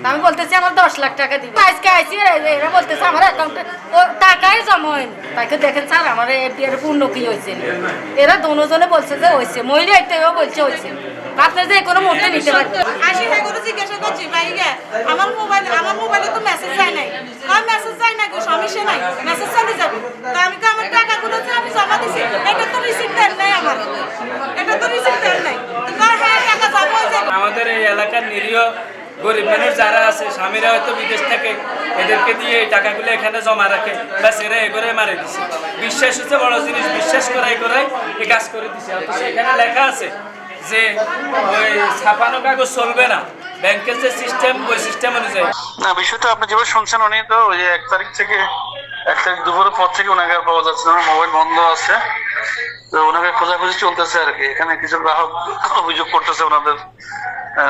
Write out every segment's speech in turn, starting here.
আমি বলতেছি আমার 10 লাখ টাকা দিবে। আজকে আইসি এরা বলতেছে আমার অ্যাকাউন্টে টাকাই জমা হয়নি। তাকে দেখেন স্যার আমার এর পূর্ণ কি হয়েছে, এরা দুজনে বলছে যে হয়েছে, মহিলা এটাও বলছে হয়েছে। আপনার যে কোনো মুহূর্তে নিতে পারবেন। আসি ভাই করে জিজ্ঞাসা করছি ভাই আমার মোবাইলে তো মেসেজ যায় নাই, আমার মেসেজ যায় না, সমস্যা নাই, মেসেজ চালিয়ে যাবে। তো আমি তো আমার টাকাগুলো যে আমি জমা দিছি এটা তো রিসিপ্ট দেন নাই, আমার এটা তো রিসিপ্ট দেন নাই। তো হ্যাঁ টাকা জমা হয়ে যাবে। আমাদের এই এলাকার নিরীহ গরিব মানুষ যারা আছে, স্বামীরা হয়তো বিদেশ থেকে এদেরকে দিয়ে এই টাকাগুলো এখানে জমা রাখে, ব্যাস এরা এগোরে মারে দিছে। বিশ্বাস হচ্ছে বড় জিনিস, বিশ্বাস করাই এই কাজ করে দিছে। অথচ এখানে লেখা আছে যে ওই ছাপানো কাগজ চলবে না, ব্যাংকের যে সিস্টেম ওই সিস্টেম অনুযায়ী। না, বিষয়টা আপনি যেভাবে শুনছেন, উনি তো ওই যে 1 তারিখ দুপুরের পর থেকে ওনাকে পাওয়া যাচ্ছে না, মোবাইল বন্ধ আছে। তো ওনাকে খোঁজাখুঁজি চলতেছে আর কি। এখানে কিছু গ্রাহক অভিযোগ করতেছে ওনাদের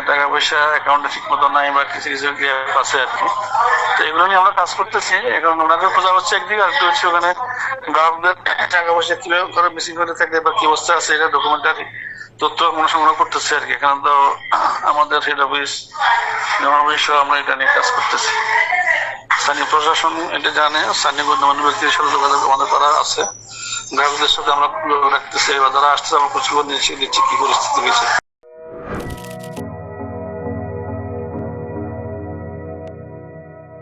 টাকা পয়সা অ্যাকাউন্টে ঠিক মতো নাই বা কিছু কিছু গ্যাপ আছে আর কি। তো এগুলো নিয়ে আমরা কাজ করতেছি। এখন ওনাকে খোঁজা হচ্ছে একদিকে, আর একটু হচ্ছে ওখানে গ্রাহকদের টাকা পয়সা কিভাবে করে মিসিং হতে থাকে বা কি অবস্থা আছে এটা ডকুমেন্টারি তথ্য আমরা সংগ্রহ করতেছি আর কি। এখানে তো আমাদের হেড অফিস সহ আমরা এটা নিয়ে কাজ করতেছি। স্থানীয় প্রশাসন এটা জানে, স্থানীয় গণ্যমান্য ব্যক্তির সাথে যোগাযোগ আমাদের করা আছে, গ্রাহকদের সাথে আমরা রাখতেছি, এবার যারা আসছে আমরা প্রচুর দিচ্ছি কি পরিস্থিতি হয়েছে।